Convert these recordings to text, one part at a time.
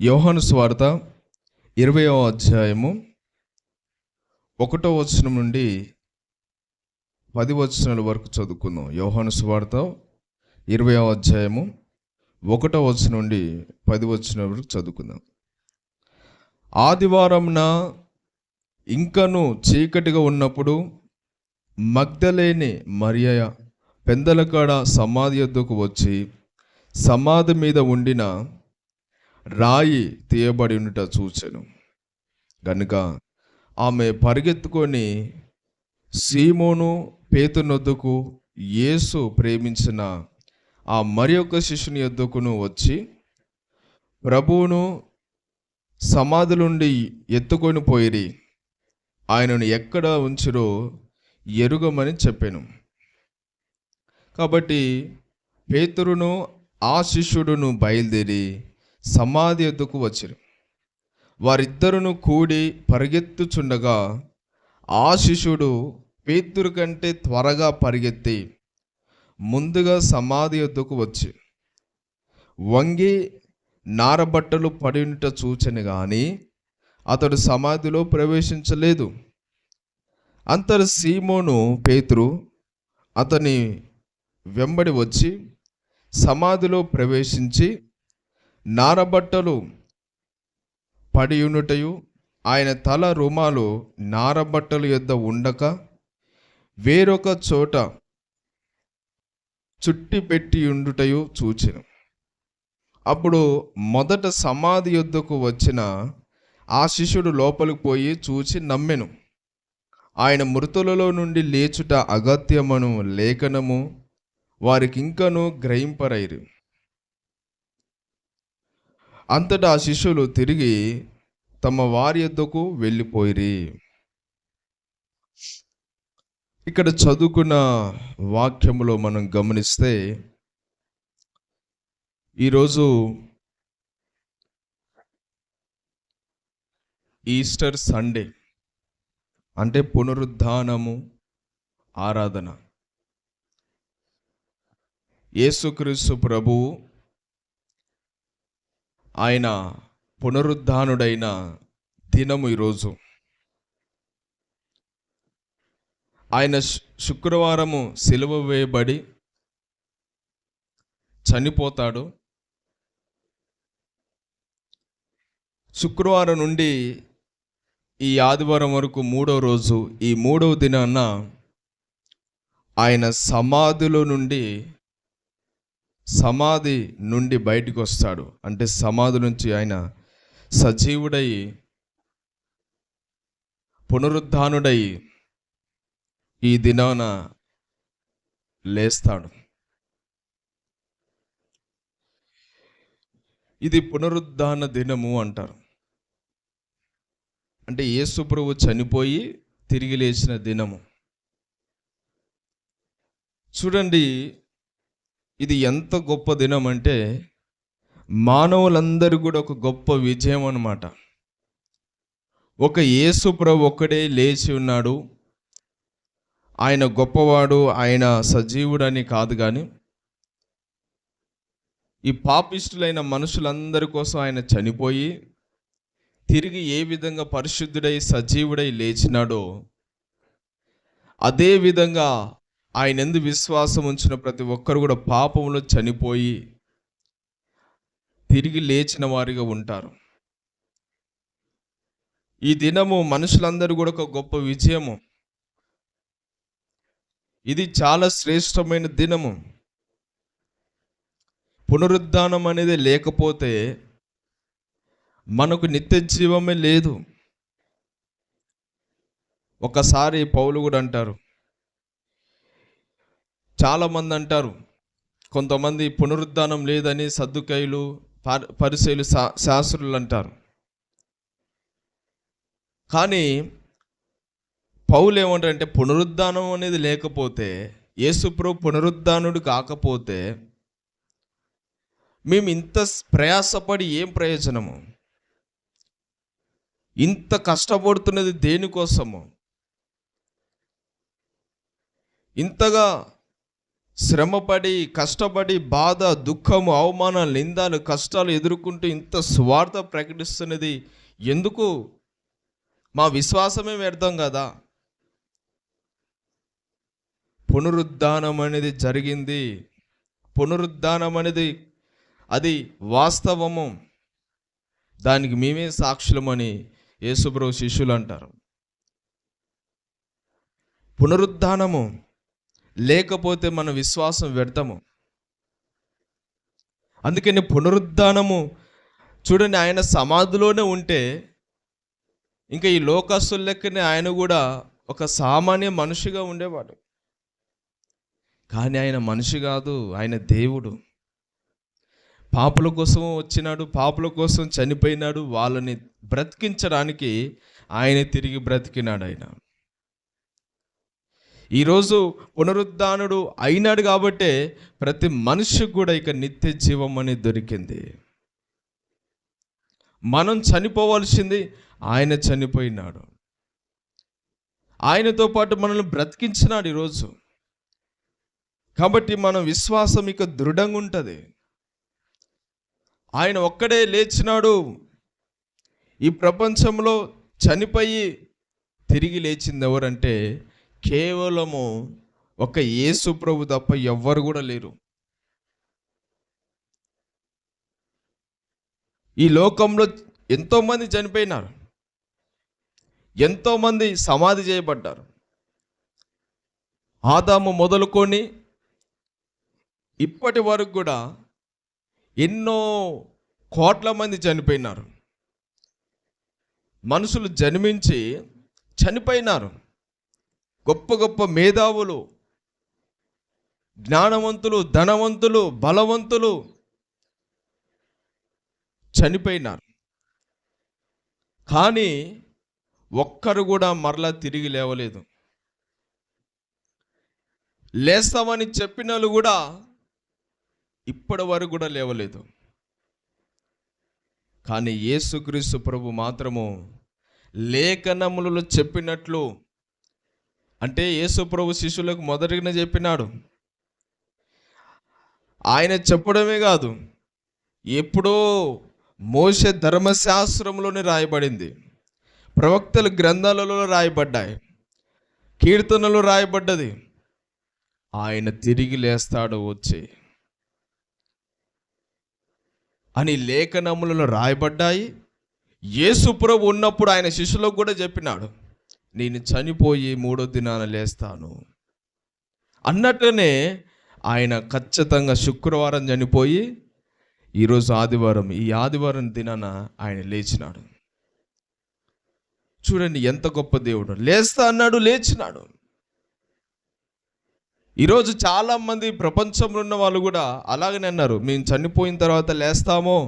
యోహాను సువార్త 20వ అధ్యాయము 1వ వచనం నుండి 10 వచనాల వరకు చదువుకుందాం. యోహాను సువార్త 20వ అధ్యాయము 1వ వచనం నుండి 10 వచనాల వరకు చదువుకుందాం. ఆదివారంన ఇంకను చీకటిగా ఉన్నప్పుడు మగ్దలేని మరియ పెందలకాడ సమాధి యొద్దకు వచ్చి సమాధి మీద ఉండిన రాయి తీయబడి ఉండుట చూచెను. గనుక ఆమె పరిగెత్తుకొని సీమోను పేతురు వద్దకు, యేసు ప్రేమించిన ఆ మరి యొక్క శిష్యుని యొద్దకును వచ్చి, ప్రభువును సమాధి నుండి ఎత్తుకొని పోయిరి, ఆయనను ఎక్కడ ఉంచిరో ఎరుగమని చెప్పాను. కాబట్టి పేతురును ఆ శిష్యుడును బయలుదేరి సమాధి యొద్దకు వచ్చిరు. వారిద్దరును కూడి పరిగెత్తుచుండగా ఆ శిష్యుడు పేతురు కంటే త్వరగా పరిగెత్తి ముందుగా సమాధి యొద్దకు వచ్చి వంగి నారబట్టలు పడినట చూచెను గాని అతడు సమాధిలో ప్రవేశించలేదు. అంతట సీమోను పేతురు అతని వెంబడి వచ్చి సమాధిలో ప్రవేశించి నారబట్టలు పడియునుటయు ఆయన తల రుమాలు నారబట్టలు యొద్ద ఉండక వేరొక చోట చుట్టి పెట్టి ఉండుటయు చూచెను. అప్పుడు మొదట సమాధి యొద్దకు వచ్చిన ఆ శిష్యుడు లోపలికి పోయి చూచి నమ్మెను. ఆయన మృతులలో నుండి లేచుట అగత్యమను లేఖనము వారికింకను గ్రహింపరైరు. అంతటా ఆ శిష్యులు తిరిగి తమ వారి యొద్దకు వెళ్ళిపోయిరి. ఇక్కడ చదువుకున్న వాక్యములో మనం గమనిస్తే, ఈరోజు ఈస్టర్ సండే అంటే పునరుద్ధానము ఆరాధన. యేసుక్రీస్తు ప్రభువు ఆయన పునరుద్ధానుడైన దినము ఈరోజు. ఆయన శుక్రవారము సిలువ వేయబడి చనిపోతాడు. శుక్రవారం నుండి ఈ ఆదివారం వరకు 3వ రోజు, ఈ 3వ దినాన ఆయన సమాధి నుండి బయటికి వస్తాడు. అంటే సమాధి నుంచి ఆయన సజీవుడై పునరుద్ధానుడై ఈ దినాన లేస్తాడు. ఇది పునరుద్ధాన దినము అంటారు. అంటే యేసు ప్రభువు చనిపోయి తిరిగి లేచిన దినము. చూడండి, ఇది ఎంత గొప్ప దినం అంటే మానవులందరూ కూడా ఒక గొప్ప విజయం అన్నమాట. ఒక యేసు ప్రభు ఒక్కడే లేచి ఉన్నాడు, ఆయన గొప్పవాడు, ఆయన సజీవుడని కాదు, కానీ ఈ పాపిష్టులైన మనుషులందరి కోసం ఆయన చనిపోయి తిరిగి ఏ విధంగా పరిశుద్ధుడై సజీవుడై లేచినాడో అదే విధంగా ఆయన యందు విశ్వాసం ఉంచిన ప్రతి ఒక్కరు కూడా పాపంలో చనిపోయి తిరిగి లేచిన వారిగా ఉంటారు. ఈ దినము మనుషులందరూ కూడా ఒక గొప్ప విజయము. ఇది చాలా శ్రేష్టమైన దినము. పునరుద్ధానం అనేది లేకపోతే మనకు నిత్య జీవమే లేదు. ఒకసారి పౌలు కూడా అంటారు, చాలామంది అంటారు, కొంతమంది పునరుద్ధానం లేదని సద్దుకైలు పరిసయ్యులు శాస్త్రులు అంటారు. కానీ పౌలు ఏమంటారంటే, పునరుద్ధానం అనేది లేకపోతే, యేసుప్రభు పునరుద్ధానుడు కాకపోతే మేము ఇంత ప్రయాసపడి ఏం ప్రయోజనము? ఇంత కష్టపడుతున్నది దేనికోసము? ఇంతగా శ్రమపడి, కష్టపడి, బాధ, దుఃఖము, అవమానాలు, నిందలు, కష్టాలు ఎదుర్కొంటూ ఇంత స్వార్థ ప్రకటిస్తున్నది ఎందుకు? మా విశ్వాసమే వ్యర్థం కదా. పునరుద్ధానం అనేది జరిగింది. పునరుద్ధానం అనేది అది వాస్తవము. దానికి మేమే సాక్షులమని యేసుప్రభు శిష్యులు అంటారు. పునరుద్ధానము లేకపోతే మన విశ్వాసం వ్యర్థము. అందుకని పునరుద్ధానము చూడండి, ఆయన సమాధిలోనే ఉంటే ఇంకా ఈ లోకస్తుల లెక్కనే ఆయన కూడా ఒక సామాన్య మనిషిగా ఉండేవాడు. కానీ ఆయన మనిషి కాదు, ఆయన దేవుడు. పాపుల కోసం వచ్చినాడు, పాపుల కోసం చనిపోయినాడు, వాళ్ళని బ్రతికించడానికి ఆయన తిరిగి బ్రతికినాడు. ఆయన ఈరోజు పునరుద్ధానుడు అయినాడు కాబట్టే ప్రతి మనిషికి కూడా ఇక నిత్య జీవం అనేది దొరికింది. మనం చనిపోవాల్సింది, ఆయన చనిపోయినాడు. ఆయనతో పాటు మనల్ని బ్రతికించినాడు ఈరోజు. కాబట్టి మన విశ్వాసం ఇక దృఢంగా ఉంటుంది. ఆయన ఒక్కడే లేచినాడు. ఈ ప్రపంచంలో చనిపోయి తిరిగి లేచింది ఎవరంటే కేవలము ఒక యేసు ప్రభు తప్ప ఎవ్వరు కూడా లేరు. ఈ లోకంలో ఎంతోమంది చనిపోయినారు, ఎంతోమంది సమాధి చేయబడ్డారు. ఆదాము మొదలుకొని ఇప్పటి వరకు కూడా ఎన్నో కోట్ల మంది చనిపోయినారు. మనుషులు జన్మించి చనిపోయినారు. గొప్ప గొప్ప మేధావులు, జ్ఞానవంతులు, ధనవంతులు, బలవంతులు చనిపోయినారు. కానీ ఒక్కరు కూడా మరలా తిరిగి లేవలేదు. లేస్తామని చెప్పిన వాళ్ళు కూడా ఇప్పటి వరకు కూడా లేవలేదు. కానీ యేసుక్రీస్తు ప్రభు మాత్రము లేఖనములలో చెప్పినట్లు, అంటే యేసు ప్రభు శిష్యులకు మొదటిగానే చెప్పినాడు. ఆయన చెప్పడమే కాదు, ఎప్పుడో మోషే ధర్మశాస్త్రంలోనే రాయబడింది, ప్రవక్తల గ్రంథాలలో రాయబడ్డాయి, కీర్తనలు రాయబడ్డది, ఆయన తిరిగి లేస్తాడు వచ్చి అని లేఖనములలో రాయబడ్డాయి. యేసు ప్రభు ఉన్నప్పుడు ఆయన శిష్యులకు కూడా చెప్పినాడు, నేను చనిపోయి 3వ దినాన లేస్తాను అన్నట్టునే ఆయన ఖచ్చితంగా శుక్రవారం చనిపోయి ఈరోజు ఆదివారం, ఈ ఆదివారం దినాన ఆయన లేచినాడు. చూడండి ఎంత గొప్ప దేవుడు. లేస్తా అన్నాడు, లేచినాడు. ఈరోజు చాలామంది ప్రపంచంలో ఉన్న వాళ్ళు కూడా అలాగనే అన్నారు, మేము చనిపోయిన తర్వాత లేస్తామో,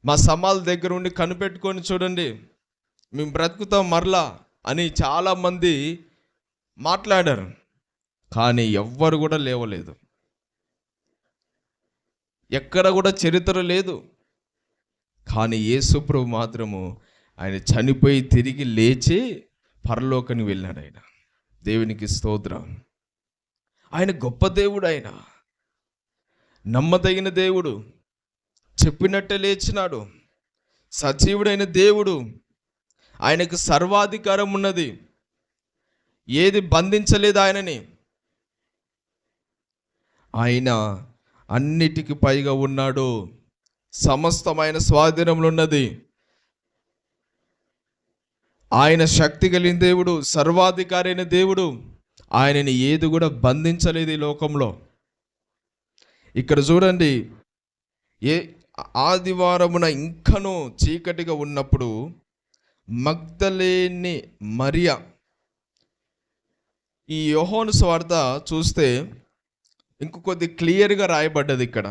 మా సమాధి దగ్గర ఉండి కనిపెట్టుకొని చూడండి మేము బ్రతుకుతాం మరలా అని చాలామంది మాట్లాడారు. కానీ ఎవ్వరు కూడా లేవలేదు. ఎక్కడ కూడా చరిత్ర లేదు. కానీ యేసు ప్రభు మాత్రము ఆయన చనిపోయి తిరిగి లేచి పరలోకానికి వెళ్ళాడు. ఆయన దేవునికి స్తోత్రం. ఆయన గొప్ప దేవుడు, ఆయన నమ్మదగిన దేవుడు, చెప్పినట్టే లేచినాడు. సజీవుడైన దేవుడు, ఆయనకు సర్వాధికారం ఉన్నది, ఏది బంధించలేదు ఆయనని. ఆయన అన్నిటికీ పైగా ఉన్నాడు, సమస్తమైన స్వాధీనంలో ఉన్నది. ఆయన శక్తి కలిగిన దేవుడు, సర్వాధికారి అయిన దేవుడు. ఆయనని ఏది కూడా బంధించలేదు ఈ లోకంలో. ఇక్కడ చూడండి, ఏ ఆదివారమున ఇంకనూ చీకటిగా ఉన్నప్పుడు మగ్దలేని మరియా, ఈ యోహాను సువార్త చూస్తే ఇంకొద్ది క్లియర్గా రాయబడ్డది ఇక్కడ.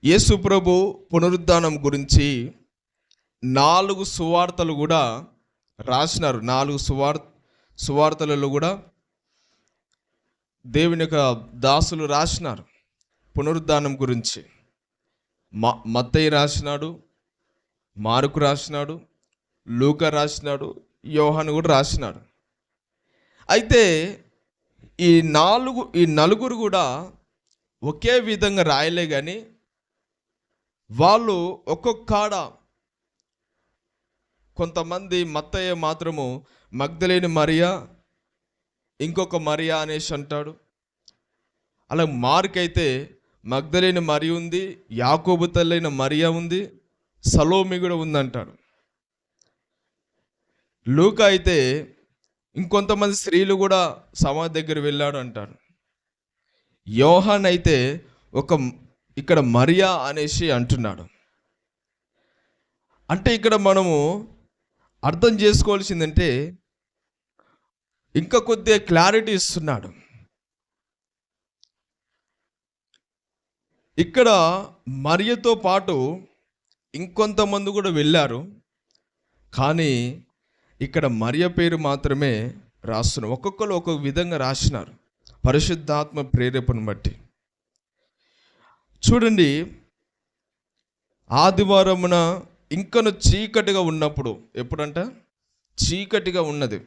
యేసు ప్రభు పునరుద్ధానం గురించి 4 సువార్తలు కూడా రాసినారు. 4 సువార్తలలో కూడా దేవుని యొక్క దాసులు రాసినారు పునరుద్ధానం గురించి. మత్తయి రాసినాడు, మార్కు రాసినాడు, లూకా రాసినాడు, యోహాను కూడా రాసినాడు. అయితే ఈ నలుగురు కూడా ఒకే విధంగా రాయలే కానీ వాళ్ళు ఒక్కొక్కాడ, కొంతమంది మత్తయ్య మాత్రము మగ్దలేని మరియా, ఇంకొక మరియా అనేసి అంటాడు. అలా మార్క్ అయితే మగ్దలేని మరియ ఉంది, యాకోబు తల్లైన మరియా ఉంది, సలోమి కూడా ఉందంటాడు. లూకా అయితే ఇంకొంతమంది స్త్రీలు కూడా సమాధి దగ్గర వెళ్ళాడు అంటాడు. యోహాన్ అయితే ఇక్కడ మరియా అనేసి అంటున్నాడు. అంటే ఇక్కడ మనము అర్థం చేసుకోవాల్సిందంటే ఇంకా కొద్దిగా క్లారిటీ ఇస్తున్నాడు. ఇక్కడ మరియతో పాటు ఇంకొంతమంది కూడా వెళ్ళారు, కానీ ఇక్కడ మరియ పేరు మాత్రమే రాస్తున్నారు. ఒక్కొక్కరు ఒక్కొక్క విధంగా రాసినారు పరిశుద్ధాత్మ ప్రేరేపణ బట్టి. చూడండి, ఆదివారమున ఇంకను చీకటిగా ఉన్నప్పుడు, ఎప్పుడంట చీకటిగా ఉన్నది,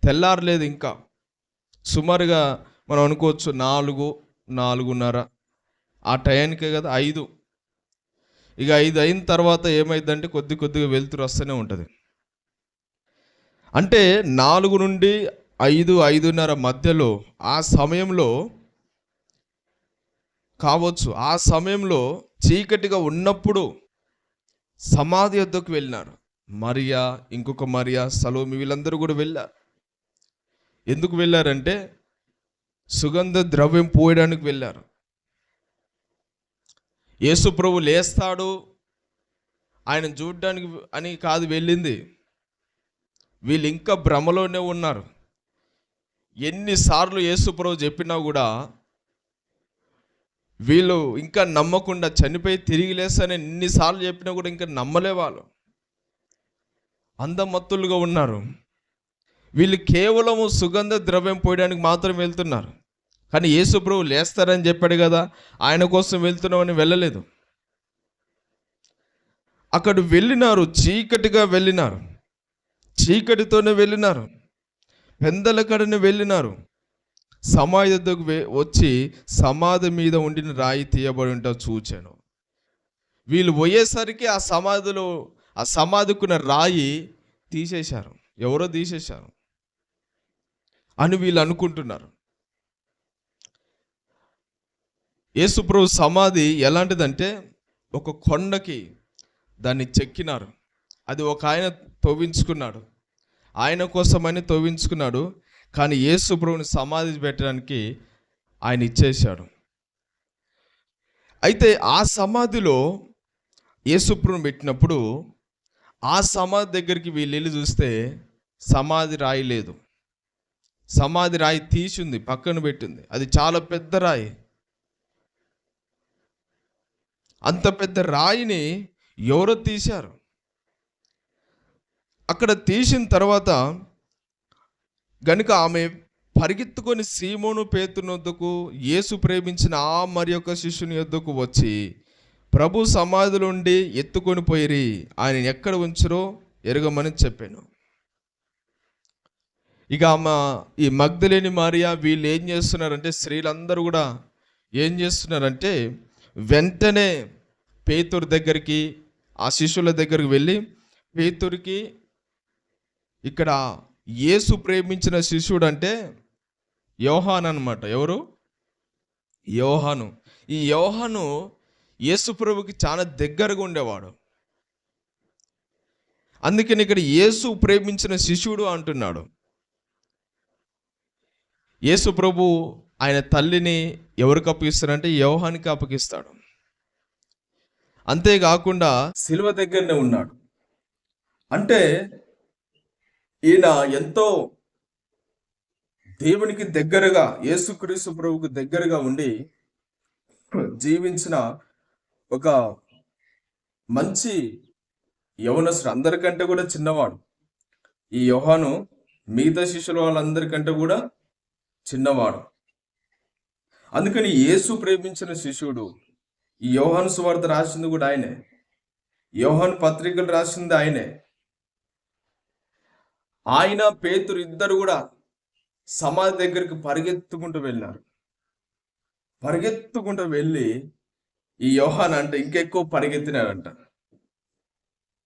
తెల్లారలేదు, ఇంకా సుమారుగా మనం అనుకోవచ్చు 4-4:30 ఆ టైంకే కదా, 5. ఇక 5 అయిన తర్వాత ఏమైందంటే కొద్దిగా వెలుతురు వస్తూనే ఉంటుంది. అంటే 4 నుండి 5-5:30 మధ్యలో ఆ సమయంలో కావచ్చు, ఆ సమయంలో చీకటిగా ఉన్నప్పుడు సమాధి వద్దకు వెళ్ళినారు. మరియా, ఇంకొక మరియా, సలోమి, వీళ్ళందరూ కూడా వెళ్ళారు. ఎందుకు వెళ్ళారంటే సుగంధ ద్రవ్యం పోయడానికి వెళ్ళారు. యేసు ప్రభు లేస్తాడు ఆయన చూడడానికి అని కాదు వెళ్ళింది. వీళ్ళు ఇంకా భ్రమలోనే ఉన్నారు. ఎన్నిసార్లు యేసు ప్రభు చెప్పినా కూడా వీళ్ళు ఇంకా నమ్మకుండా, చనిపోయి తిరిగి లేస్తానని ఎన్నిసార్లు చెప్పినా కూడా ఇంకా నమ్మలే. వాళ్ళు అందమత్తులుగా ఉన్నారు. వీళ్ళు కేవలము సుగంధ ద్రవ్యం పోయడానికి మాత్రం వెళ్తున్నారు. కానీ యేసు ప్రభు లేస్తారని చెప్పాడు కదా, ఆయన కోసం వెళ్తున్నామని వెళ్ళలేదు. అక్కడ వెళ్ళినారు, చీకటిగా వెళ్ళినారు, చీకటితోనే వెళ్ళినారు, పెందల కడని వెళ్ళినారు. సమాధి వద్దకు వచ్చి సమాధి మీద ఉండిన రాయి తీయబడి ఉంటా చూచాను. వీళ్ళు పోయేసరికి ఆ సమాధికున్న రాయి తీసేశారు, ఎవరో తీసేశారు అని వీళ్ళు అనుకుంటున్నారు. యేసుప్రభు సమాధి ఎలాంటిదంటే ఒక కొండకి దాన్ని చెక్కినారు. అది ఒక ఆయన తవ్వించుకున్నాడు, ఆయన కోసమని తవ్వించుకున్నాడు. కానీ యేసుప్రభుని సమాధి పెట్టడానికి ఆయన ఇచ్చేశాడు. అయితే ఆ సమాధిలో యేసుప్రభుని పెట్టినప్పుడు ఆ సమాధి దగ్గరికి వీళ్ళు వెళ్ళి చూస్తే సమాధి రాయి లేదు. సమాధి రాయి తీసింది, పక్కన పెట్టింది. అది చాలా పెద్ద రాయి. అంత పెద్ద రాయిని ఎవరో తీశారు. అక్కడ తీసిన తర్వాత గనుక ఆమె పరిగెత్తుకొని సీమోను పేతురు వద్దకు, యేసు ప్రేమించిన ఆ మరి యొక్క శిష్యుని వద్దకు వచ్చి ప్రభు సమాధిలో ఉండి ఎత్తుకొని పోయిరి, ఆయన ఎక్కడ ఉంచరో ఎరగమని చెప్పాను. ఇక ఈ మగ్దలేని మరియా వీళ్ళు ఏం చేస్తున్నారంటే, స్త్రీలందరూ కూడా ఏం చేస్తున్నారంటే వెంటనే పేతురు దగ్గరికి, ఆ శిష్యుల దగ్గరికి వెళ్ళి, పేతురికి ఇక్కడ యేసు ప్రేమించిన శిష్యుడు అంటే యోహాను అన్నమాట. ఎవరు? యోహాను. ఈ యోహాను యేసు ప్రభుకి చాలా దగ్గరగా ఉండేవాడు. అందుకని ఇక్కడ యేసు ప్రేమించిన శిష్యుడు అంటున్నాడు. యేసు ప్రభు ఆయన తల్లిని ఎవరికి అప్పగిస్తాడంటే యోహానికి అప్పగిస్తాడు. అంతేకాకుండా శిలువ దగ్గరనే ఉన్నాడు. అంటే ఈయన ఎంతో దేవునికి దగ్గరగా, యేసుక్రీస్తు ప్రభువుకు దగ్గరగా ఉండి జీవించిన ఒక మంచి యవనస్తుడు, అందరికంటే కూడా చిన్నవాడు. ఈ యోహాను మిగతా శిష్యుల వాళ్ళందరికంటే కూడా చిన్నవాడు. అందుకని యేసు ప్రేమించిన శిష్యుడు. ఈ యోహాను సువార్త రాసింది కూడా ఆయనే, యోహాను పత్రికలు రాసింది ఆయనే. ఆయన పేతురు ఇద్దరు కూడా సమాధి దగ్గరికి పరిగెత్తుకుంటూ వెళ్ళారు. పరిగెత్తుకుంటూ వెళ్ళి ఈ యోహాన్ అంటే ఇంకెక్కువ పరిగెత్తినారంట.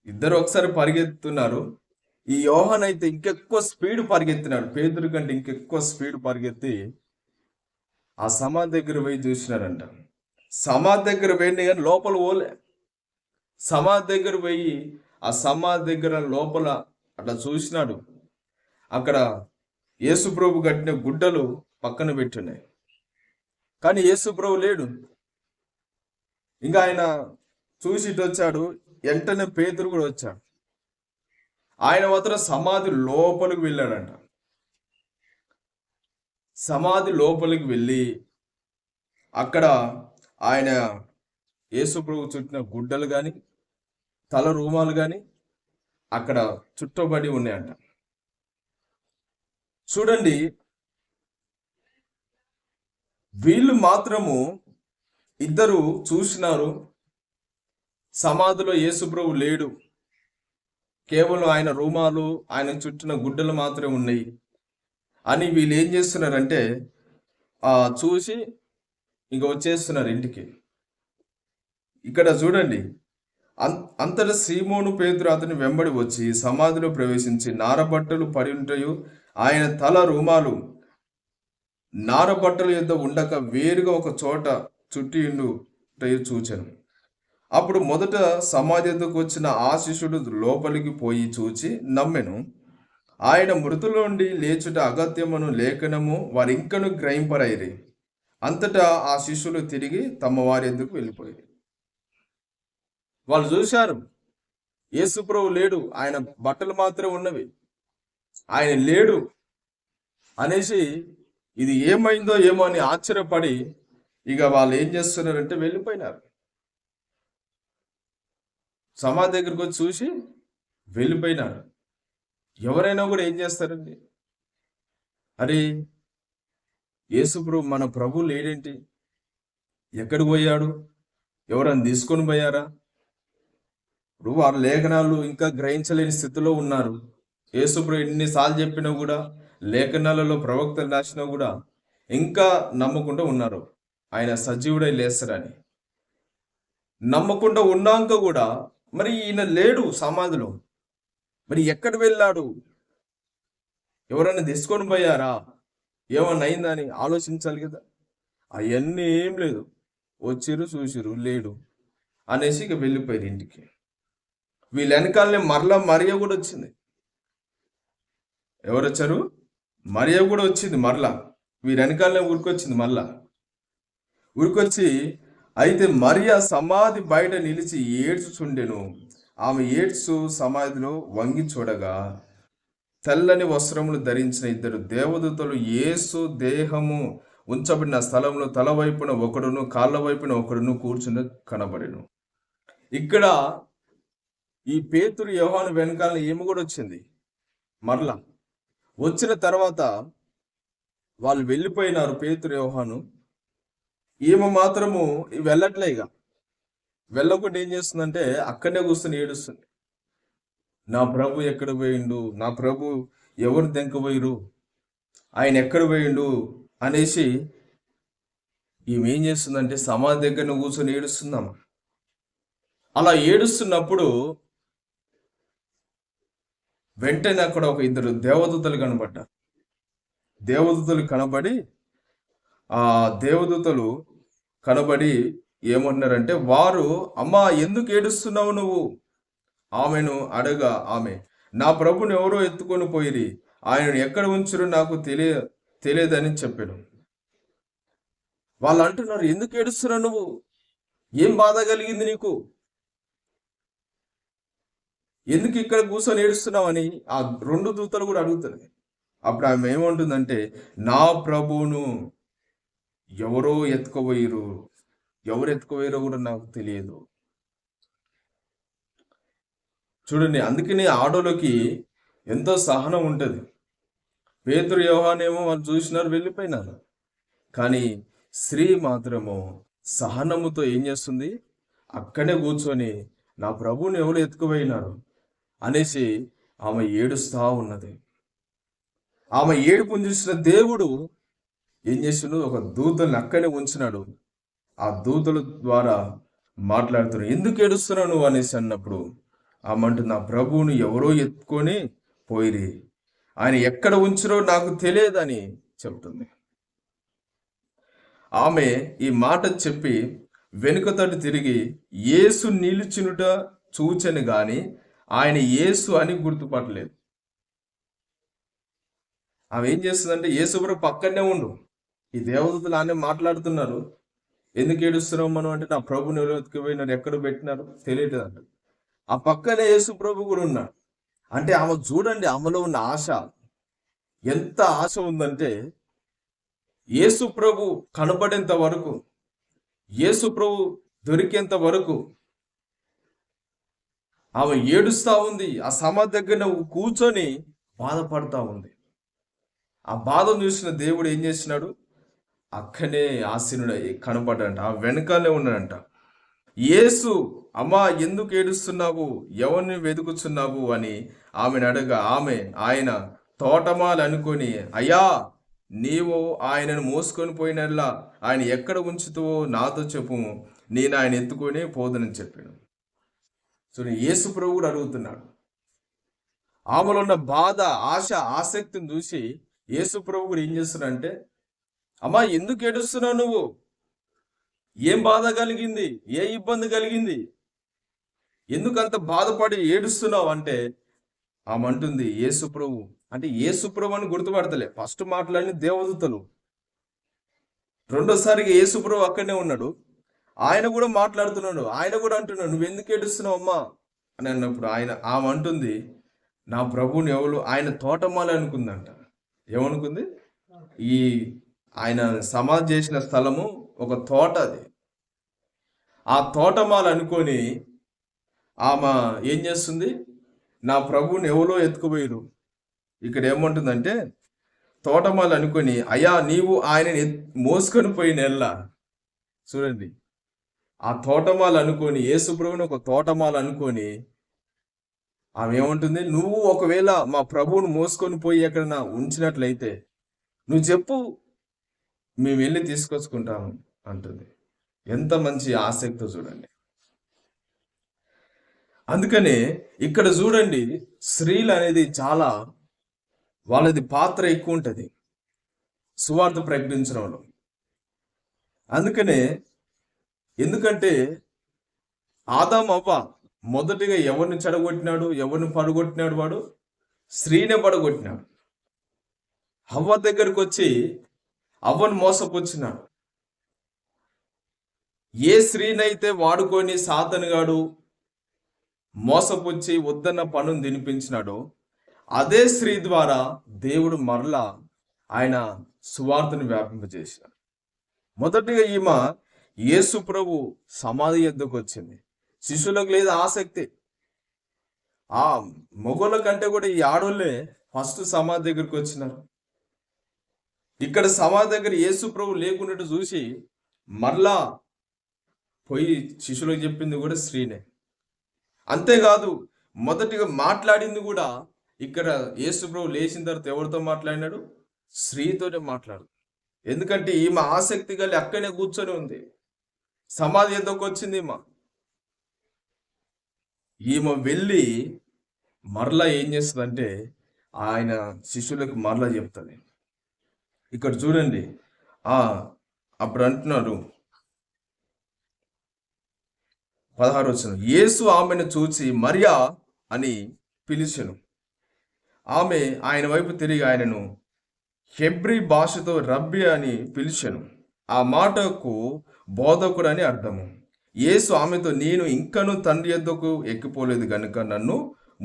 ఇద్దరు ఒకసారి పరిగెత్తున్నారు. ఈ యోహాన్ అయితే ఇంకెక్కువ స్పీడ్ పరిగెత్తినాడు. పేతురు కంటే ఇంకెక్కువ స్పీడ్ పరిగెత్తి ఆ సమాధి దగ్గర పోయి చూసినారంట. సమాధి దగ్గర పోయింది కానీ లోపల పోలే. సమాధి దగ్గర పోయి ఆ సమాధి దగ్గర లోపల అట్లా చూసినాడు. అక్కడ యేసుప్రభు కట్టిన గుడ్డలు పక్కన పెట్టున్నాయి, కానీ యేసుప్రభు లేడు. ఇంకా ఆయన చూసి ఇటు వచ్చాడు. వెంటనే పేతురు కూడా వచ్చాడు. ఆయన మాత్రం సమాధి లోపలికి వెళ్ళాడంట. సమాధి లోపలికి వెళ్ళి అక్కడ ఆయన యేసుప్రభు చుట్టిన గుడ్డలు కానీ తల రూమాలు కానీ అక్కడ చుట్టబడి ఉన్నాయంట. చూడండి, వీళ్ళు మాత్రము ఇద్దరు చూసినారు. సమాధిలో యేసుప్రభు లేడు, కేవలం ఆయన రూమాలు ఆయన చుట్టిన గుడ్డలు మాత్రమే ఉన్నాయి అని వీళ్ళు ఏం చేస్తున్నారంటే చూసి ఇంక వచ్చేస్తున్నారు ఇంటికి. ఇక్కడ చూడండి, అంతటా సీమోను పేతురు అతని వెంబడి వచ్చి సమాధిలో ప్రవేశించి నారబట్టలు పడి ఉంటాయో ఆయన తల రూమాలు నారబట్టల యొద్ద ఉండక వేరుగా ఒక చోట చుట్టి చూచాను. అప్పుడు మొదట సమాధి యొద్దకు వచ్చిన ఆ శిష్యుడు లోపలికి పోయి చూచి నమ్మెను. ఆయన మృతుల నుండి లేచుట అగత్యమును లేఖనము వారింకను గ్రహింపరైరి. అంతటా ఆ శిష్యులు తిరిగి తమ వారి ఎందుకు వెళ్ళిపోయారు. వాళ్ళు చూశారు, యేసుప్రభు లేడు, ఆయన బట్టలు మాత్రమే ఉన్నవి, ఆయన లేడు అనేసి ఇది ఏమైందో ఏమో అని ఆశ్చర్యపడి ఇక వాళ్ళు ఏం చేస్తున్నారంటే వెళ్ళిపోయినారు. సమాధి దగ్గరికి వచ్చి చూసి వెళ్ళిపోయినారు. ఎవరైనా కూడా ఏం చేస్తారండి, అరే యేసుప్రభు మన ప్రభు లేడేంటి, ఎక్కడికి పోయాడు, ఎవరైనా తీసుకొని పోయారా? ఇప్పుడు వారు లేఖనాలు ఇంకా గ్రహించలేని స్థితిలో ఉన్నారు. యేసుప్రభు ఎన్నిసార్లు చెప్పినా కూడా, లేఖనాలలో ప్రవక్తలు రాసినా కూడా ఇంకా నమ్మకుండా ఉన్నారు ఆయన సజీవుడై లేస్తాడని. నమ్మకుండా ఉన్నాక కూడా మరి ఈయన లేడు సమాధిలో, మరి ఎక్కడ వెళ్ళాడు, ఎవరైనా తీసుకొని పోయారా, ఏమన్నా అయిందని ఆలోచించాలి కదా. అవన్నీ ఏం లేదు, వచ్చిరు చూసిరు లేడు అనేసి ఇక వెళ్ళిపోయారు ఇంటికి. వీళ్ళ వెనకాలనే మరలా మరియ కూడా వచ్చింది. ఎవరు వచ్చారు? మరియ కూడా వచ్చింది మరలా. వీరి వెనకాలనే ఉరికొచ్చింది మళ్ళా. ఉరికొచ్చి అయితే మరియ సమాధి బయట నిలిచి ఏడ్చుచుండెను. ఆమె ఏడ్చు సమాధిలో వంగి చూడగా తెల్లని వస్త్రములు ధరించిన ఇద్దరు దేవదూతలు యేసు దేహము ఉంచబడిన స్థలంలో తల వైపున ఒకడును కాళ్ళ వైపున ఒకడును కూర్చుని కనబడెను. ఇక్కడ ఈ పేతురు యోహాను వెనకాల ఈమె కూడా వచ్చింది మరలా. వచ్చిన తర్వాత వాళ్ళు వెళ్ళిపోయినారు పేతురు యోహాను. ఈమె మాత్రము వెళ్ళట్లే. ఇక వెళ్ళకుండా ఏం చేస్తుందంటే అక్కడనే కూర్చొని ఏడుస్తుంది. నా ప్రభు ఎక్కడ పోయిండు, నా ప్రభు ఎవరు దెంకపోయిరు, ఆయన ఎక్కడ పోయిండు అనేసి ఈమె ఏం చేస్తుందంటే సమాధి దగ్గర కూర్చొని ఏడుస్తుందాం. అలా ఏడుస్తున్నప్పుడు వెంటనే అక్కడ ఒక ఇద్దరు దేవదూతలు కనబడ్డారు. దేవదూతలు కనబడి ఏమంటున్నారంటే, వారు అమ్మా ఎందుకు ఏడుస్తున్నావు నువ్వు ఆమెను అడగా ఆమె నా ప్రభుని ఎవరో ఎత్తుకొని పోయిరి, ఆయనను ఎక్కడ ఉంచురు నాకు తెలియదని చెప్పాను. వాళ్ళు అంటున్నారు, ఎందుకు ఏడుస్తున్నావు నువ్వు, ఏం బాధ కలిగింది నీకు, ఎందుకు ఇక్కడ కూర్చొని ఏడుస్తున్నావు అని ఆ రెండు దూతలు కూడా అడుగుతుంది. అప్పుడు ఆమె ఏమంటుందంటే, నా ప్రభువును ఎవరో ఎత్తుకోపోయిరు, ఎవరు ఎత్తుకోపోయారో కూడా నాకు తెలియదు. చూడండి, అందుకని ఆడోళ్ళకి ఎంతో సహనం ఉంటుంది. పేతురు యోహానేమో వాళ్ళు చూసినారు వెళ్ళిపోయినారు, కానీ స్త్రీ మాత్రము సహనముతో ఏం చేస్తుంది, అక్కడే కూర్చొని నా ప్రభువుని ఎవరు ఎత్తుకుపోయినారు అనేసి ఆమె ఏడుస్తూ ఉన్నది. ఆమె ఏడుపును చూసిన దేవుడు ఏం చేసిండు, ఒక దూతల్ని అక్కడే ఉంచినాడు. ఆ దూతల ద్వారా మాట్లాడుతున్నాడు. ఎందుకు ఏడుస్తున్నావు నువ్వు అనేసి అన్నప్పుడు ఆమె అంటుంది, నా ప్రభువుని ఎవరో ఎత్తుకొని పోయిరి, ఆయన ఎక్కడ ఉంచిరో నాకు తెలియదని చెప్తుంది. ఆమె ఈ మాట చెప్పి వెనుకతటి తిరిగి యేసు నిలుచునుట చూచని గాని ఆయన యేసు అని గుర్తుపట్టలేదు. ఆమె ఏం చేస్తుందంటే, యేసు ప్రభు పక్కనే ఉండు, ఈ దేవదూతలు ఆనే మాట్లాడుతున్నారు, ఎందుకు ఏడుస్తున్నావు మనం అంటే, నా ప్రభుని ఎవరో ఎత్తుకుపోయినారు, ఎక్కడ పెట్టినారు తెలియదు అంట. ఆ పక్కనే యేసు ప్రభు కూడా ఉన్నాడు. అంటే ఆమె చూడండి, ఆమెలో ఉన్న ఆశ, ఎంత ఆశ ఉందంటే, యేసు ప్రభు కనపడేంత వరకు, యేసు ప్రభు దొరికేంత వరకు ఆమె ఏడుస్తా ఉంది. ఆ సమాధి దగ్గర కూర్చొని బాధపడతా ఉంది. ఆ బాధను చూసిన దేవుడు ఏం చేసినాడు, అక్కడే ఆసీనుడై కనపడ్డంట, ఆ వెనకాలే ఉన్నాడంట. యేసు, అమ్మా ఎందుకు ఏడుస్తున్నావు, ఎవరిని వెతుకుతున్నావు అని ఆమెను అడగా ఆయన తోటమాలు అనుకొని, అయ్యా నీవు ఆయనను మోసుకొని పోయినట్లా ఆయన ఎక్కడ ఉంచుతావో నాతో చెప్పు, నేను ఆయన ఎత్తుకొని పోదనని చెప్పాను. సో యేసు ప్రభు కూడా అడుగుతున్నాడు. ఆమెలో ఉన్న బాధ, ఆశ, ఆసక్తిని చూసి యేసు ప్రభు కూడా ఏం చేస్తున్నాడంటే, అమ్మా ఎందుకు ఏడుస్తున్నావు నువ్వు, ఏం బాధ కలిగింది, ఏ ఇబ్బంది కలిగింది, ఎందుకు అంత బాధపడి ఏడుస్తున్నావు అంటే ఆమె అంటుంది, యేసు ప్రభు అంటే యేసు ప్రభు అని గుర్తుపడతలే. ఫస్ట్ మాట్లాడిన దేవదూతలు, రెండోసారిగా యేసు ప్రభు అక్కడనే ఉన్నాడు, ఆయన కూడా మాట్లాడుతున్నాడు. ఆయన కూడా అంటున్నాడు, నువ్వు ఎందుకు ఏడుస్తున్నావు అమ్మా అని అన్నప్పుడు ఆమె అంటుంది, నా ప్రభుని ఎవరు, ఆయన తోటమాల అనుకుందంట. ఏమనుకుంది, ఈ ఆయన సమాధి చేసిన స్థలము ఒక తోట, అది ఆ తోటమాల అనుకొని ఆమె ఏం చేస్తుంది, నా ప్రభుని ఎవరో ఎత్తుకుపోయారు. ఇక్కడ ఏమంటుందంటే, తోటమాల అనుకొని, అయ్యా నీవు ఆయన మోసుకొని పోయిన నెల. చూడండి, ఆ తోటమాల అనుకొని, యేసు ప్రభుని ఒక తోటమాల అనుకొని ఆమె ఏమంటుంది, నువ్వు ఒకవేళ మా ప్రభువును మోసుకొని పోయి ఎక్కడన్నా ఉంచినట్లయితే నువ్వు చెప్పు, మేము వెళ్ళి తీసుకొచ్చుకుంటాము అంటుంది. ఎంత మంచి ఆసక్తితో చూడండి. అందుకనే ఇక్కడ చూడండి, స్త్రీలు అనేది చాలా, వాళ్ళది పాత్ర ఎక్కువ ఉంటుంది సువార్త ప్రకటించడంలో. అందుకనే, ఎందుకంటే ఆదాము అవ్వ మొదటిగా ఎవరిని చెడగొట్టినాడు, ఎవరిని పడగొట్టినాడు, వాడు స్త్రీనే పడగొట్టినాడు. హవ్వ దగ్గరకు వచ్చి అవ్వను మోసపుచ్చినాడు. ఏ స్త్రీనైతే వాడుకొని సాతనుగాడు మోసపుచ్చి వద్దన్న పనును తినిపించినాడో అదే స్త్రీ ద్వారా దేవుడు మరలా ఆయన సువార్తను వ్యాపింపజేసినాడు. మొదటిగా ఈమె యేసు ప్రభు సమాధి యొద్దకు వచ్చింది. శిష్యులకు లేదు ఆసక్తి. ఆ మొగోళ్ళ కంటే కూడా ఈ ఆడోళ్ళే ఫస్ట్ సమాధి దగ్గరికి వచ్చినారు. ఇక్కడ సమాధి దగ్గర యేసు ప్రభు లేకున్నట్టు చూసి మరలా పోయి శిష్యులకు చెప్పింది కూడా స్త్రీనే. అంతేకాదు, మొదటిగా మాట్లాడింది కూడా ఇక్కడ యేసు ప్రభు లేచిన తర్వాత ఎవరితో మాట్లాడినాడు, స్త్రీతోనే మాట్లాడు. ఎందుకంటే ఈమె ఆసక్తి కలిగి అక్కడే కూర్చొని ఉంది. సమాధి ఎద్దకు వచ్చింది ఈమె వెళ్ళి మరలా ఏం చేస్తుందంటే ఆయన శిష్యులకు మరలా చెప్తుంది. ఇక్కడ చూడండి, అప్పుడు అంటున్నాడు 16 వచనం, యేసు ఆమెను చూచి మరియా అని పిలిచెను. ఆమె ఆయన వైపు తిరిగి ఆయనను హెబ్రీ భాషతో రబ్బీ అని పిలిచెను. ఆ మాటకు బోధకుడు అని అర్థము. యేసు ఆమెతో, నేను ఇంకను తండ్రి యొద్దకు ఎక్కిపోలేదు గనుక నన్ను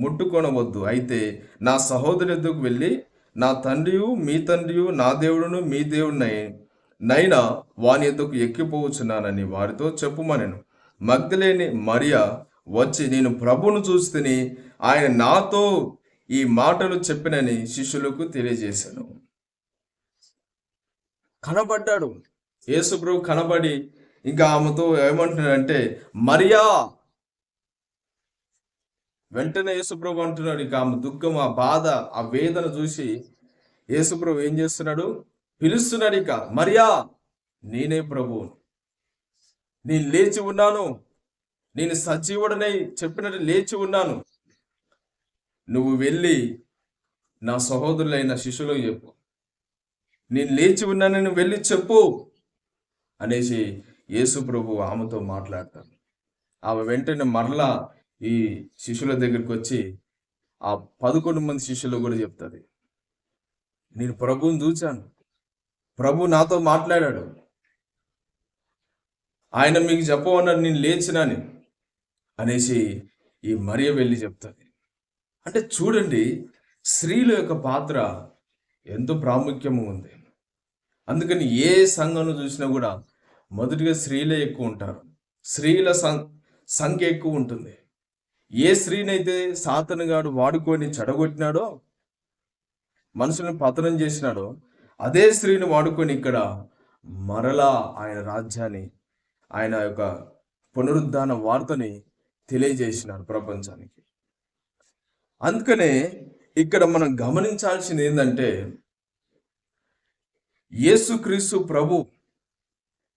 ముట్టుకొనవద్దు. అయితే నా సహోదరు యొద్దకు వెళ్ళి, నా తండ్రియు మీ తండ్రియు, నా దేవుడును మీ దేవుడినైనా వాని యొద్దకు ఎక్కిపోవచ్చున్నానని వారితో చెప్పుమనెను. మగ్దలేని మరియా వచ్చి, నేను ప్రభువును చూస్తేని ఆయన నాతో ఈ మాటలు చెప్పినని శిష్యులకు తెలియజేశాను. కనబడ్డాడు యేసు ప్రభు, కనబడి ఇంకా ఆమెతో ఏమంటున్నాడంటే మరియా. వెంటనే యేసు ప్రభు అంటున్నాడు, ఇక ఆమె దుఃఖం, ఆ బాధ, ఆ వేదన చూసి యేసుప్రభు ఏం చేస్తున్నాడు? పిలుస్తున్నాడు. ఇక మరియా, నేనే ప్రభువు, నేను లేచి ఉన్నాను, నేను సజీవుడనై చెప్పినట్టు లేచి ఉన్నాను, నువ్వు వెళ్ళి నా సహోదరులైన శిష్యులకు చెప్పు, నేను లేచి ఉన్నానని వెళ్ళి చెప్పు అనేసి యేసు ప్రభు ఆమెతో మాట్లాడతాను. ఆమె వెంటనే మరలా ఈ శిష్యుల దగ్గరికి వచ్చి ఆ 11 మంది శిష్యులు కూడా చెప్తుంది, నేను ప్రభువుని చూచాను, ప్రభు నాతో మాట్లాడాడు, ఆయన మీకు చెప్పమన్నాడు, నేను లేచినాని అనేసి ఈ మరియ వెళ్ళి చెప్తుంది. అంటే చూడండి, స్త్రీల యొక్క పాత్ర ఎంతో ప్రాముఖ్యము ఉంది. అందుకని ఏ సంఘంలో చూసినా కూడా మొదటిగా స్త్రీలే ఎక్కువ ఉంటారు, స్త్రీల సంఖ్య ఎక్కువ ఉంటుంది. ఏ స్త్రీనైతే సాతానుగాడు వాడుకొని చెడగొట్టినాడో, మనుషులను పతనం చేసినాడో, అదే స్త్రీని వాడుకొని ఇక్కడ మరలా ఆయన రాజ్యాన్ని, ఆయన యొక్క పునరుద్ధాన వార్తని తెలియజేసినాడు ప్రపంచానికి. అందుకనే ఇక్కడ మనం గమనించాల్సింది ఏంటంటే, యేసుక్రీస్తు ప్రభు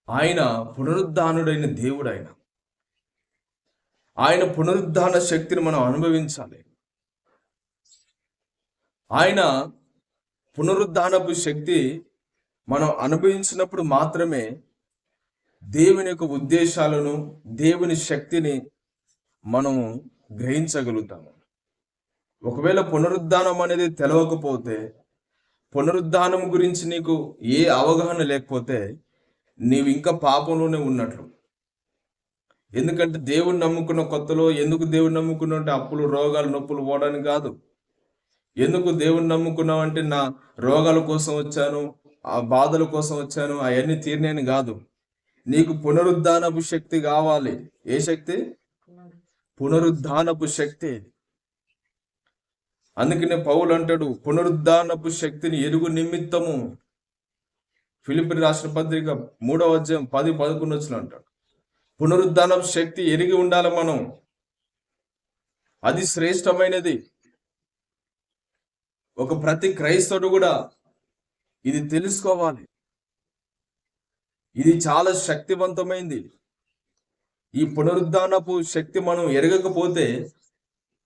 ఆయన పునరుద్ధానుడైన దేవుడు. ఆయన పునరుద్ధాన శక్తిని మనం అనుభవించాలి. ఆయన పునరుద్ధానపు శక్తి మనం అనుభవించినప్పుడు మాత్రమే దేవుని యొక్క ఉద్దేశాలను, దేవుని శక్తిని మనము గ్రహించగలుగుతాము. ఒకవేళ పునరుద్ధానం అనేది తెలవకపోతే, పునరుద్ధానం గురించి నీకు ఏ అవగాహన లేకపోతే, నీవు ఇంకా పాపంలోనే ఉన్నట్లు. ఎందుకంటే దేవుని నమ్ముకున్న కొత్తలో ఎందుకు దేవుని నమ్ముకున్నావు అంటే అప్పులు, రోగాలు, నొప్పులు పోవడానికి కాదు. ఎందుకు దేవుని నమ్ముకున్నావు అంటే నా రోగాల కోసం వచ్చాను, ఆ బాధల కోసం వచ్చాను, అవన్నీ తీరినాయని కాదు. నీకు పునరుద్ధానపు శక్తి కావాలి. ఏ శక్తి? పునరుద్ధానపు శక్తి. అందుకనే పౌలు అంటాడు, పునరుద్ధానపు శక్తిని ఎరుగు నిమిత్తము. ఫిలిప్పీ రాష్ట్ర పత్రిక 3వ అధ్యాయం 10-11 అంటాడు, పునరుద్ధానపు శక్తి ఎరిగి ఉండాలి మనం. అది శ్రేష్టమైనది. ఒక ప్రతి క్రైస్తవుడు కూడా ఇది తెలుసుకోవాలి. ఇది చాలా శక్తివంతమైంది. ఈ పునరుద్ధానపు శక్తి మనం ఎరగకపోతే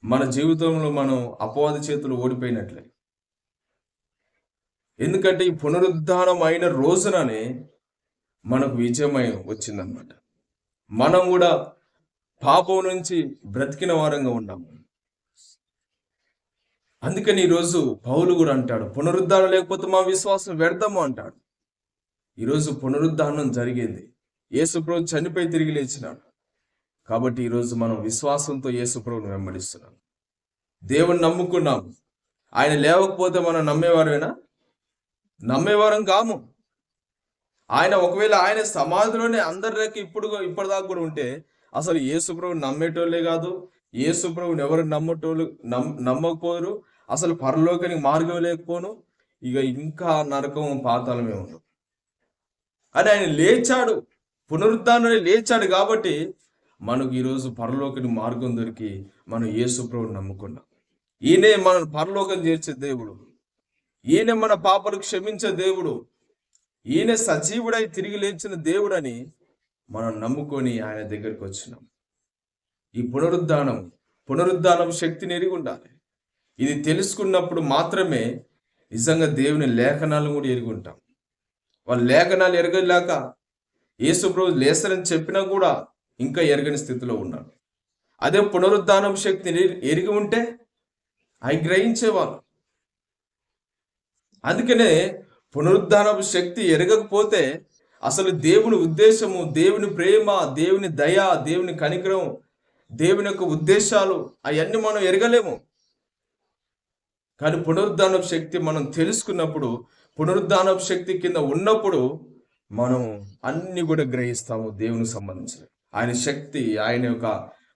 మన జీవితంలో మనం అపవాది చేతులు ఓడిపోయినట్లే. ఎందుకంటే ఈ పునరుద్ధానం అయిన రోజుననే మనకు విజయమై వచ్చిందన్నమాట. మనం కూడా పాపం నుంచి బ్రతికిన వారంగా ఉన్నాము. అందుకని ఈరోజు పౌలు కూడా అంటాడు, పునరుద్ధానం లేకపోతే మా విశ్వాసం వ్యర్థము అంటాడు. ఈరోజు పునరుద్ధానం జరిగింది. యేసుప్రభు చనిపోయి తిరిగి లేచినాడు. కాబట్టి ఈరోజు మనం విశ్వాసంతో యేసుప్రభుని వెంబడిస్తున్నాం. దేవుని నమ్ముకున్నాం. ఆయన లేవకపోతే మనం నమ్మేవారేనా? నమ్మేవారం కాము. ఆయన ఒకవేళ ఆయన సమాధిలోనే అందరికి ఇప్పటిదాకా కూడా ఉంటే అసలు యేసుప్రభుని నమ్మేటోళ్ళే కాదు, యేసుప్రభుని ఎవరు నమ్మకపోరు, అసలు పరలోకానికి మార్గం లేకపోను, ఇక ఇంకా నరకం పాతాళమే ఉండవు. అని ఆయన లేచాడు, పునరుద్ధానమే లేచాడు. కాబట్టి మనకు ఈరోజు పరలోకానికి మార్గం దొరికి మనం యేసుప్రభుని నమ్ముకున్నాం. ఈయనే మన పరలోకం చేర్చే దేవుడు, ఈయన మన పాపలు క్షమించే దేవుడు, ఈయన సజీవుడై తిరిగి లేచిన దేవుడని మనం నమ్ముకొని ఆయన దగ్గరికి వచ్చినాం. ఈ పునరుద్ధానం శక్తిని ఎరిగి ఉండాలి. ఇది తెలుసుకున్నప్పుడు మాత్రమే నిజంగా దేవుని లేఖనాలను కూడా ఎరిగి ఉంటాం. వాళ్ళ లేఖనాలు ఎరగలేక యేసుప్రభు లేస్తారని చెప్పినా కూడా ఇంకా ఎరగని స్థితిలో ఉన్నాడు. అదే పునరుద్ధానం శక్తిని ఎరిగి ఉంటే అవి గ్రహించేవాళ్ళు. అందుకనే పునరుద్ధానపు శక్తి ఎరగకపోతే అసలు దేవుని ఉద్దేశము, దేవుని ప్రేమ, దేవుని దయ, దేవుని కనికరం, దేవుని యొక్క ఉద్దేశాలు అవన్నీ మనం ఎరగలేము. కానీ పునరుద్ధానపు శక్తి మనం తెలుసుకున్నప్పుడు, పునరుద్ధానపు శక్తి కింద ఉన్నప్పుడు మనం అన్ని కూడా గ్రహిస్తాము. దేవునికి సంబంధించిన ఆయన శక్తి, ఆయన యొక్క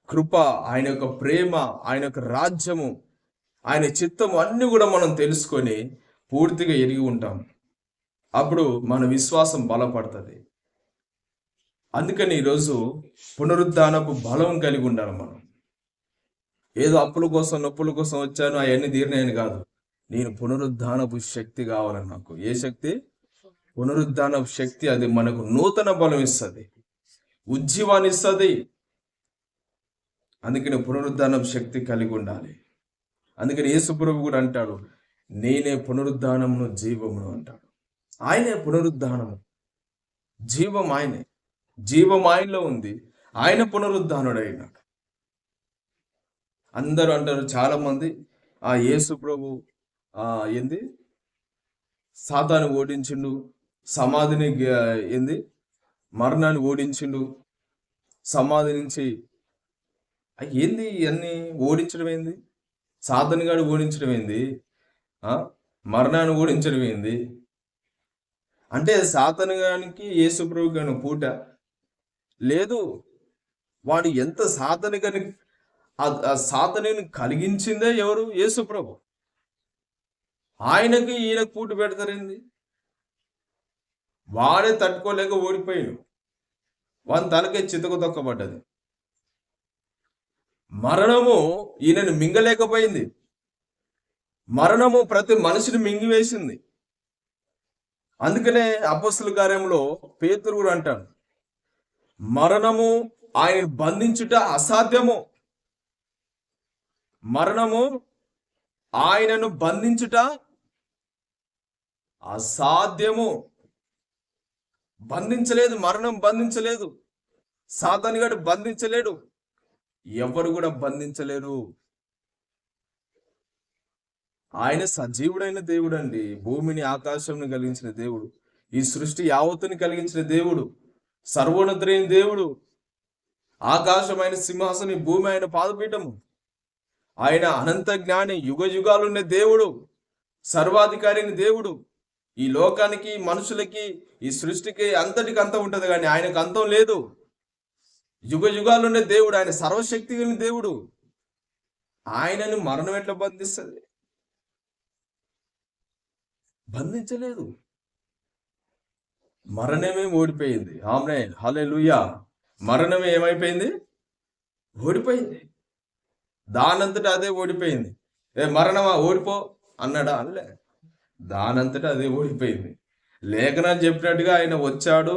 కృప, ఆయన యొక్క ప్రేమ, ఆయన యొక్క రాజ్యము, ఆయన చిత్తము అన్ని కూడా మనం తెలుసుకొని పూర్తిగా ఎరిగి ఉంటాం. అప్పుడు మన విశ్వాసం బలపడుతుంది. అందుకని ఈరోజు పునరుద్ధానపు బలం కలిగి ఉండాలి మనం. ఏదో అప్పుల కోసం, నొప్పుల కోసం వచ్చాను అవన్నీ తీరినాయని కాదు. నేను పునరుద్ధానపు శక్తి కావాలి నాకు. ఏ శక్తి? పునరుద్ధానపు శక్తి. అది మనకు నూతన బలం ఇస్తుంది, ఉజ్జీవాన్ని ఇస్తుంది. అందుకని పునరుద్ధానపు శక్తి కలిగి ఉండాలి. అందుకని యేసు ప్రభువు కూడా అంటాడు, నేనే పునరుద్ధానమును జీవమును అంటాడు. ఆయనే పునరుద్ధానము, జీవం ఆయనే. జీవం ఆయనలో ఉంది, ఆయన పునరుద్ధానుడు అయినాడు. అందరూ అంటారు, చాలా మంది ఆ యేసు ప్రభు ఏంది సాతాను ఓడించిండు, సమాధిని ఏంది మరణాన్ని ఓడించిండు, సమాధి నుంచి ఏంది ఇవన్నీ ఓడించడం ఏంది? సాతాను గాడు ఓడించడం ఏంది? మరణాన్ని ఓడించడం ఏంది? అంటే సాతాను గానికి యేసు ప్రభు గాని పూట లేదు. వాడు ఎంత సాతానుని కలిగించిందే ఎవరు? యేసు ప్రభు. ఆయనకి ఈయనకు పూట పెడతారేంది? వాడే తట్టుకోలేక ఓడిపోయాడు, వాని తలకే చితకు తొక్కబడ్డది. మరణము ఈయనను మింగలేకపోయింది. మరణము ప్రతి మనిషిని మింగివేసింది. అందుకనే అపొస్తలుల కార్యంలో పేతురు కూడా అంటాడు, మరణము ఆయన బంధించుట అసాధ్యము. మరణము ఆయనను బంధించుట అసాధ్యము. బంధించలేదు, మరణం బంధించలేదు, సాతానుగాడు బంధించలేడు, ఎవరు కూడా బంధించలేరు. ఆయన సజీవుడైన దేవుడు అండి. భూమిని ఆకాశంను కలిగించిన దేవుడు, ఈ సృష్టి యావత్తుని కలిగించిన దేవుడు, సర్వోన్నతుడైన దేవుడు. ఆకాశమైన సింహాసనం, భూమి ఆయన పాదపీఠము. ఆయన అనంత జ్ఞాని, యుగ యుగాలున్న దేవుడు, సర్వాధికారిని దేవుడు. ఈ లోకానికి, మనుషులకి, ఈ సృష్టికి అంతటికి అంతం ఉంటుంది, కానీ ఆయనకు అంతం లేదు. యుగ యుగాలున్న దేవుడు, ఆయన సర్వశక్తి కలిగిన దేవుడు. ఆయనను మరణం ఎట్లా బంధిస్తుంది? బంధించలేదు. మరణమే ఓడిపోయింది. ఆమేన్, హల్లెలూయా. మరణమే ఏమైపోయింది? ఓడిపోయింది. దానంతటా అదే ఓడిపోయింది. మరణమా ఓడిపో అన్నాడా? అనలే. దానంతటా అదే ఓడిపోయింది. లేఖనాలు చెప్పినట్టుగా ఆయన వచ్చాడు,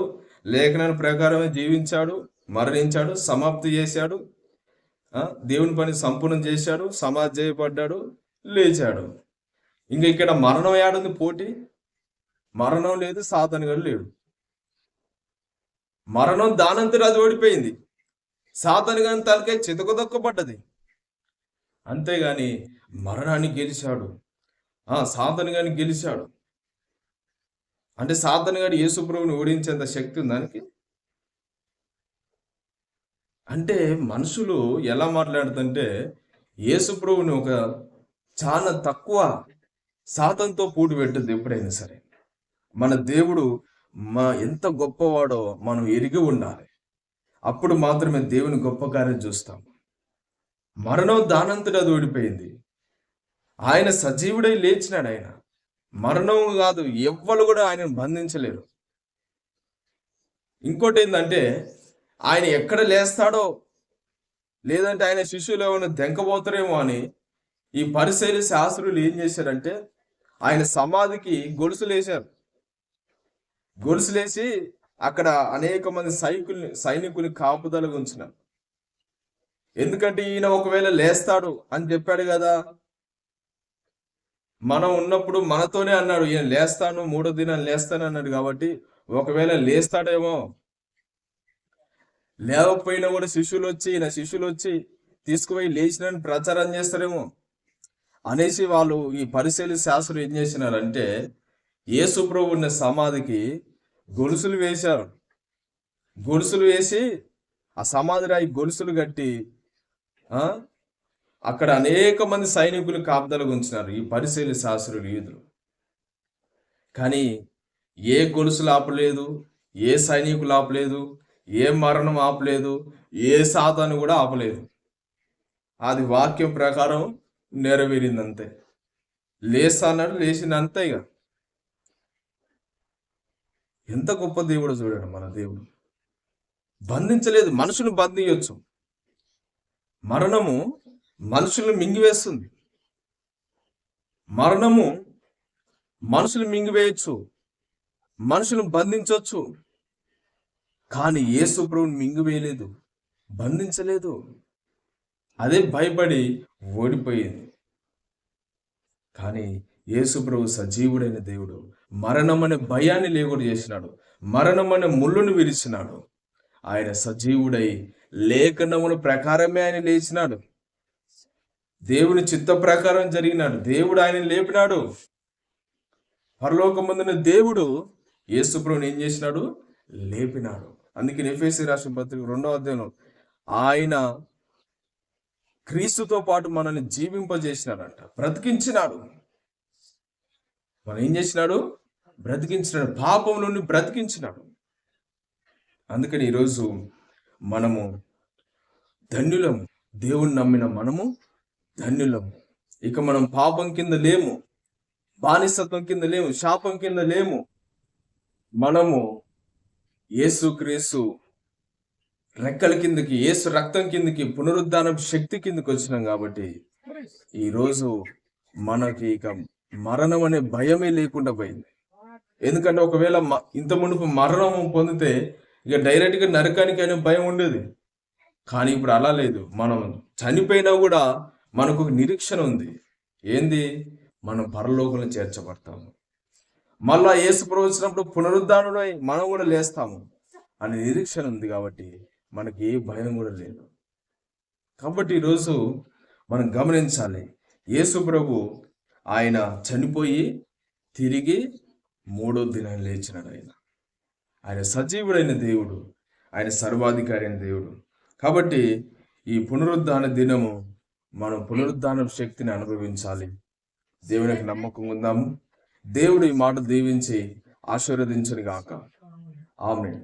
లేఖనాల ప్రకారమే జీవించాడు, మరణించాడు, సమాప్తి చేశాడు, దేవుని పని సంపూర్ణం చేశాడు, సమాధి చేయబడ్డాడు, లేచాడు. ఇంకా ఇక్కడ మరణం ఏడుంది? పోటీ. మరణం లేదు, సాతాను గాడు లేడు. మరణం దానంతటా అది ఓడిపోయింది. సాతాను గాని తలకే చితకదొక్కబడ్డది. అంతేగాని మరణాన్ని గెలిచాడు, సాతాను గాని గెలిచాడు. అంటే సాతాను గాడు యేసు ప్రభువుని ఓడించేంత శక్తి ఉంది దానికి. అంటే మనుషులు ఎలా మాట్లాడుతుంటే యేసు ప్రభువుని ఒక చాలా తక్కువ సాతానుతో పూడి పెట్టద్దు ఎప్పుడైనా సరే. మన దేవుడు ఎంత గొప్పవాడో మనం ఎరిగి ఉండాలి. అప్పుడు మాత్రమే దేవుని గొప్ప కార్యం చూస్తాం. మరణం దానంతటా అది ఓడిపోయింది. ఆయన సజీవుడై లేచినాడు. ఆయన మరణం కాదు, ఎవ్వరు కూడా ఆయనను బంధించలేరు. ఇంకోటి ఏంటంటే ఆయన ఎక్కడ లేస్తాడో, లేదంటే ఆయన శిష్యులు ఏమైనా దెంకబోతారేమో అని ఈ పరిసయ్యులు, శాస్త్రులు ఏం చేశారంటే ఆయన సమాధికి గొలుసులు వేశారు. గొలుసులేసి అక్కడ అనేక మంది సైనికుని కాపుదలకు ఉంచినారు. ఎందుకంటే ఈయన ఒకవేళ లేస్తాడు అని చెప్పాడు కదా. మనం ఉన్నప్పుడు మనతోనే అన్నాడు, ఈయన లేస్తాను, 3వ దినం లేస్తాను అన్నాడు. కాబట్టి ఒకవేళ లేస్తాడేమో, లేవకపోయినా కూడా శిష్యులు వచ్చి తీసుకుపోయి లేచినని ప్రచారం చేస్తారేమో అనేసి వాళ్ళు ఈ పరిశీలి శాస్త్రులు ఏం చేసినారంటే యేసు ప్రభువు ఉన్న సమాధికి గొలుసులు వేశారు. గొలుసులు వేసి ఆ సమాధి రాయి గొలుసులు కట్టి అక్కడ అనేక మంది సైనికులు కాపుదలకు ఉంచినారు ఈ పరిశీలి శాస్త్రులు, యూదులు. కానీ ఏ గొలుసులు ఆపలేదు, ఏ సైనికులు ఆపలేదు, ఏ మరణం ఆపలేదు, ఏ సాతాను కూడా ఆపలేదు. అది వాక్యం ప్రకారం నెరవేరిందంతే. లేస్తా అన్నాడు, లేచిందంతే. ఇక ఎంత గొప్ప దేవుడు చూడండి మన దేవుడు. బంధించలేదు. మనుషులు బంధించవచ్చు. మరణము మనుషులను మింగివేస్తుంది. మరణము మనుషులు మింగివేయచ్చు, మనుషులను బంధించవచ్చు, కానీ యేసు ప్రభువుని మింగివేయలేదు, బంధించలేదు. అదే భయపడి ఓడిపోయింది. కానీ యేసు ప్రభు సజీవుడైన దేవుడు మరణం అనే భయాన్ని లేకుండా చేసినాడు, మరణం అనే ముళ్ళును విరిచినాడు. ఆయన సజీవుడై లేఖనముల ప్రకారమే ఆయన లేచినాడు. దేవుని చిత్త ప్రకారం జరిగినాడు. దేవుడు ఆయన లేపినాడు. పరలోకమందున దేవుడు యేసు ప్రభువుని ఏం చేసినాడు? లేపినాడు. అందుకే ఎఫెసీ రాసిన పత్రిక 2వ అధ్యాయంలో ఆయన క్రీస్తుతో పాటు మనల్ని జీవింపజేసినాడంట, బ్రతికించినాడు. మనం ఏం చేసినాడు? బ్రతికించినాడు, పాపం నుండి బ్రతికించినాడు. అందుకని ఈరోజు మనము ధన్యులము, దేవుణ్ణి నమ్మిన మనము ధన్యులము. ఇక మనం పాపం కింద లేము, బానిసత్వం కింద లేము, శాపం కింద లేము. మనము యేసుక్రీస్తు రెక్కల కిందకి, యేసు రక్తం కిందకి, పునరుద్ధానం శక్తి కిందకి వచ్చినాం. కాబట్టి ఈరోజు మనకి ఇక మరణం అనే భయమే లేకుండా పోయింది. ఎందుకంటే ఒకవేళ ఇంత మునుపు మరణం పొందితే ఇక డైరెక్ట్గా నరకానికి అనే భయం ఉండేది. కానీ ఇప్పుడు అలా లేదు. మనం చనిపోయినా కూడా మనకు ఒక నిరీక్షణ ఉంది. ఏంది? మనం పరలోకంలో చేర్చబడతాము, మళ్ళా యేసు ప్రభు వచ్చినప్పుడు పునరుద్ధానుడై మనం కూడా లేస్తాము అనే నిరీక్షణ ఉంది. కాబట్టి మనకి ఏ భయం కూడా లేదు. కాబట్టి ఈరోజు మనం గమనించాలి, యేసు ప్రభు ఆయన చనిపోయి తిరిగి 3వ దినం లేచినాడు. ఆయన సజీవుడైన దేవుడు, ఆయన సర్వాధికారి అయిన దేవుడు. కాబట్టి ఈ పునరుద్ధాన దినము మనం పునరుద్ధాన శక్తిని అనుభవించాలి. దేవునికి నమ్మకం ఉందాము. దేవుడు ఈ మాట దీవించి ఆశీర్వదించును గాక. ఆమేన్.